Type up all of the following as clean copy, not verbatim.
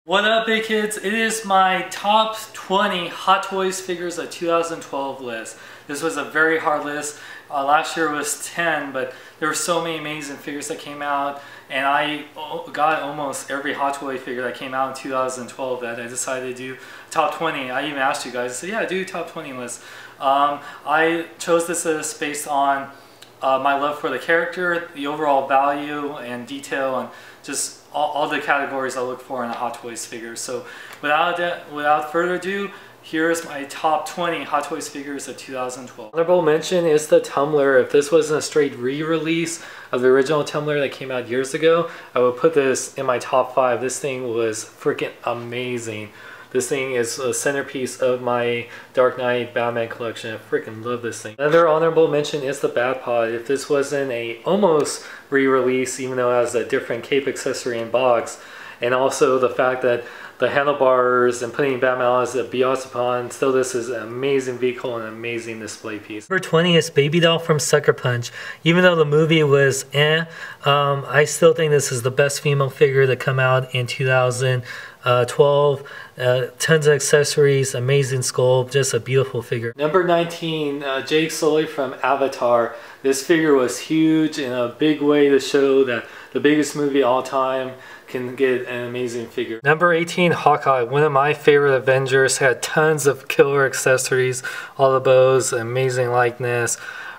What up, big kids? It is my top 20 Hot Toys figures of 2012 list. This was a very hard list. Last year was 10, but there were so many amazing figures that came out, and I got almost every Hot Toy figure that came out in 2012 that I decided to do top 20. I even asked you guys, I said, yeah, do top 20 list. I chose this list based on my love for the character, the overall value and detail, and just all the categories I look for in a Hot Toys figure. So without further ado, here's my top 20 Hot Toys figures of 2012. Honorable mention is the Tumbler. If this wasn't a straight re-release of the original Tumbler that came out years ago, I would put this in my top 5. This thing was freaking amazing. This thing is a centerpiece of my Dark Knight Batman collection. I freaking love this thing. Another honorable mention is the Bat Pod. If this wasn't a almost re-release, even though it has a different cape accessory and box, and also the fact that the handlebars and putting Batman as a Beelzebub, still this is an amazing vehicle and an amazing display piece. Number 20 is Baby Doll from Sucker Punch. Even though the movie was I still think this is the best female figure to come out in 2012. Tons of accessories, amazing sculpt, just a beautiful figure. Number 19, Jake Sully from Avatar. This figure was huge in a big way to show that the biggest movie of all time can get an amazing figure. Number 18, Hawkeye, one of my favorite Avengers, had tons of killer accessories, all the bows, amazing likeness.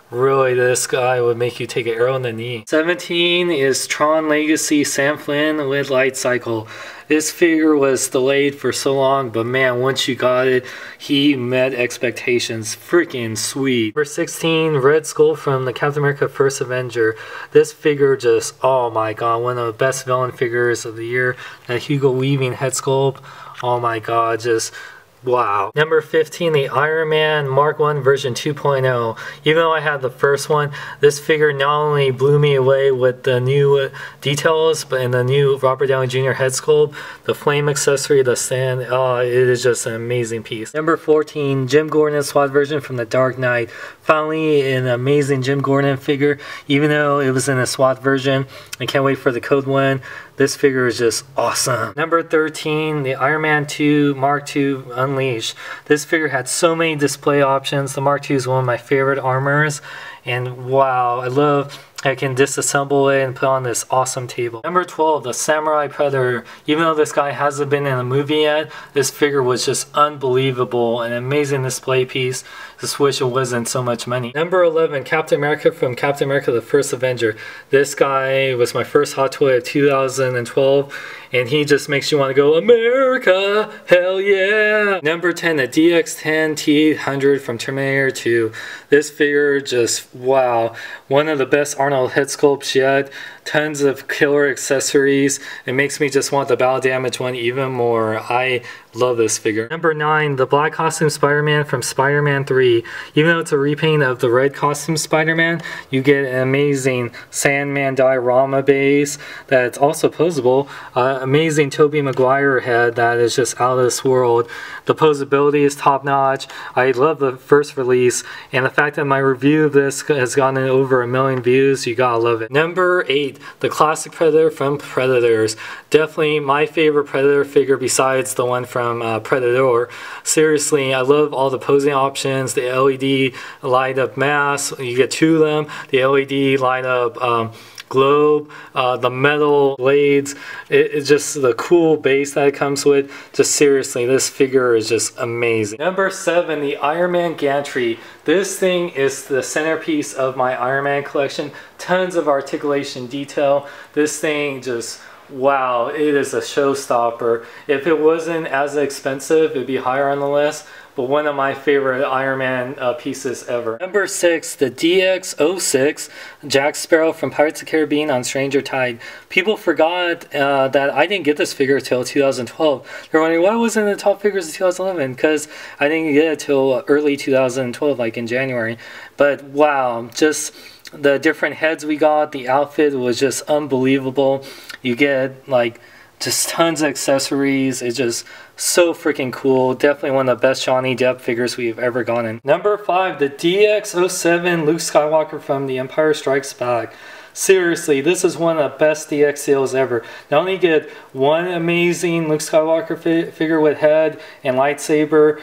Really, this guy would make you take an arrow in the knee. 17 is Tron Legacy Sam Flynn with Light Cycle. This figure was delayed for so long, but man, once you got it, he met expectations. Freaking sweet. Number 16, Red Skull from the Captain America First Avenger. This figure just, oh my god, one of the best villain figures of the year. That Hugo Weaving head sculpt, oh my god, just wow. Number 15, the Iron Man Mark 1 version 2.0. Even though I had the first one, this figure not only blew me away with the new details, but in the new Robert Downey Jr. head sculpt, the flame accessory, the stand, it is just an amazing piece. Number 14, Jim Gordon SWAT version from the Dark Knight. Finally, an amazing Jim Gordon figure, even though it was in a SWAT version. I can't wait for the code one. This figure is just awesome. Number 13, the Iron Man 2 Mark II Unleashed. This figure had so many display options. The Mark II is one of my favorite armors. And wow, I love I can disassemble it and put on this awesome table. Number 12, the Samurai Predator. Even though this guy hasn't been in a movie yet, this figure was just unbelievable. An amazing display piece. Just wish it wasn't so much money. Number 11, Captain America from Captain America the First Avenger. This guy was my first Hot Toy of 2012, and he just makes you want to go, America, hell yeah! Number 10, the Dx12 T800 from Terminator 2. This figure just, wow. One of the best Arnold head sculpts yet. Tons of killer accessories. It makes me just want the battle damage one even more. I love this figure. Number 9, the black costume Spider-Man from Spider-Man 3. Even though it's a repaint of the red costume Spider-Man, you get an amazing Sandman diorama base that's also posable. Amazing Tobey Maguire head that is just out of this world. The posability is top notch. I love the first release, and the fact that my review of this has gotten over 1 million views, you gotta love it. Number 8, the classic Predator from Predators. Definitely my favorite Predator figure besides the one from Predator. Seriously, I love all the posing options, the LED light up mask, you get 2 of them, the LED light up globe, the metal blades, it's just the cool base that it comes with. Just seriously, this figure is just amazing. Number 7, the Iron Man Gantry. This thing is the centerpiece of my Iron Man collection. Tons of articulation detail. This thing just, wow, it is a showstopper. If it wasn't as expensive, it'd be higher on the list. But one of my favorite Iron Man pieces ever. Number 6, the Dx06 Jack Sparrow from Pirates of the Caribbean on Stranger Tide. People forgot that I didn't get this figure until 2012. They're wondering why wasn't in the top figures of 2011? Because I didn't get it until early 2012, like in January. But wow, just the different heads we got, the outfit was just unbelievable. You get like just tons of accessories. It's just so freaking cool. Definitely one of the best Johnny Depp figures we've ever gotten. Number 5, the Dx07 Luke Skywalker from The Empire Strikes Back. Seriously, this is one of the best DX sales ever. Not only get one amazing Luke Skywalker figure with head and lightsaber,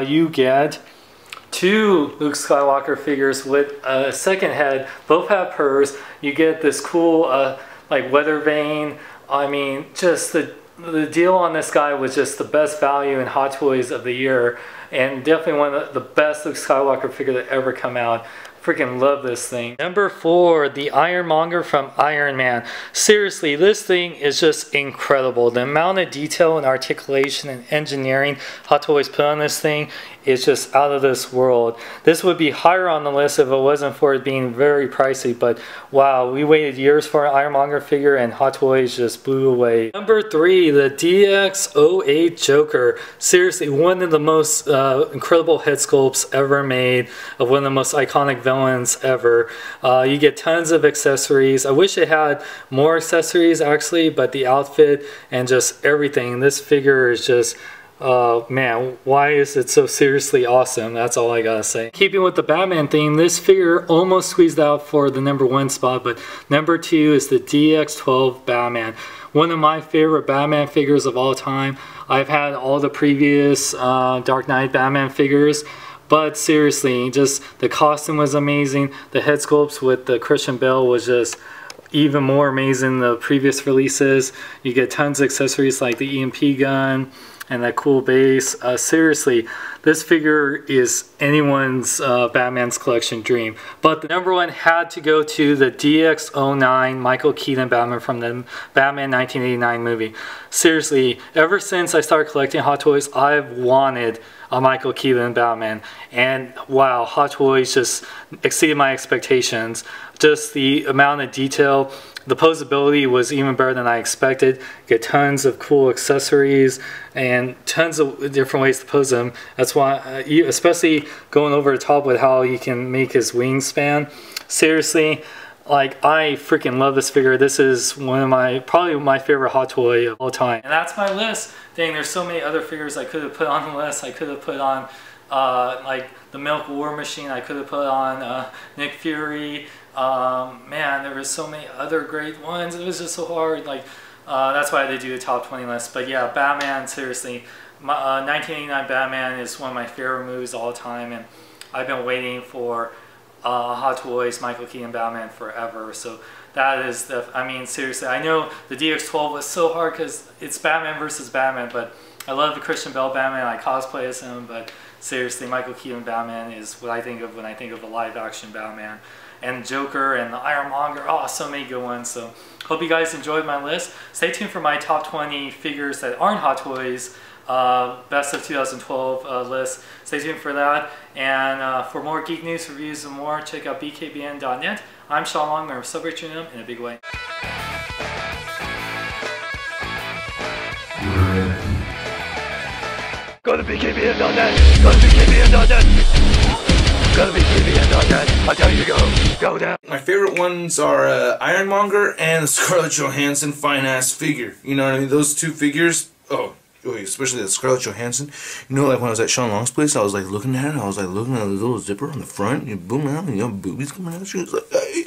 you get two Luke Skywalker figures with a second head. Both have purrs. You get this cool like weather vane. I mean, just the deal on this guy was just the best value in Hot Toys of the year, and definitely one of the best Luke Skywalker figure that ever come out. Freaking love this thing. Number 4, the Ironmonger from Iron Man. Seriously, this thing is just incredible. The amount of detail and articulation and engineering Hot Toys put on this thing is just out of this world. This would be higher on the list if it wasn't for it being very pricey, but wow, we waited years for an Ironmonger figure and Hot Toys just blew away. Number 3, the Dx08 Joker. Seriously, one of the most incredible head sculpts ever made of one of the most iconic villains ever. You get tons of accessories. I wish it had more accessories actually, but the outfit and just everything, this figure is just man, why is it so seriously awesome? That's all I gotta say. Keeping with the Batman theme, this figure almost squeezed out for the number 1 spot, but number 2 is the Dx12 Batman. One of my favorite Batman figures of all time. I've had all the previous Dark Knight Batman figures, but seriously, just the costume was amazing. The head sculpts with the Christian Bale was just even more amazing than the previous releases. You get tons of accessories like the EMP gun and that cool base. Seriously, this figure is anyone's Batman's collection dream. But the number 1 had to go to the DX09 Michael Keaton Batman from the Batman 1989 movie. Seriously, ever since I started collecting Hot Toys, I've wanted a Michael Keaton Batman, and wow, Hot Toys just exceeded my expectations. Just the amount of detail, the posability was even better than I expected. Get tons of cool accessories and tons of different ways to pose them. That's why, especially going over the top with how you can make his wingspan. Seriously, like, I freaking love this figure. This is one of my, probably my favorite Hot Toy of all time. And that's my list. Dang, there's so many other figures I could have put on the list. I could have put on like the Milk War Machine. I could have put on Nick Fury. Man, there was so many other great ones. It was just so hard. Like, that's why I had to do a top 20 list. But yeah, Batman, seriously. 1989 Batman is one of my favorite movies of all time. And I've been waiting for Hot Toys Michael Keaton Batman forever. So that is the, I mean, seriously, I know the DX12 was so hard because it's Batman versus Batman, but I love the Christian Bale Batman. I cosplay as him, but seriously, Michael Keaton Batman is what I think of when I think of a live action Batman. And Joker and the Ironmonger, oh, so many good ones. So hope you guys enjoyed my list. Stay tuned for my top 20 figures that aren't Hot Toys best of 2012 list. Stay tuned for that. And for more geek news, reviews, and more, check out bkbn.net. I'm Sean Long. Remember, celebrate your in a big way. Go to bkbn.net. Go to bkbn.net. Go to bkbn.net. I'll tell you to go down. My favorite ones are Ironmonger and the Scarlett Johansson fine-ass figure. You know what I mean? Those two figures, oh, especially the Scarlett Johansson. You know, like when I was at Sean Long's place, I was like looking at it, I was like looking at the little zipper on the front, and boom out, and you know, boobies coming out. She was like, hey.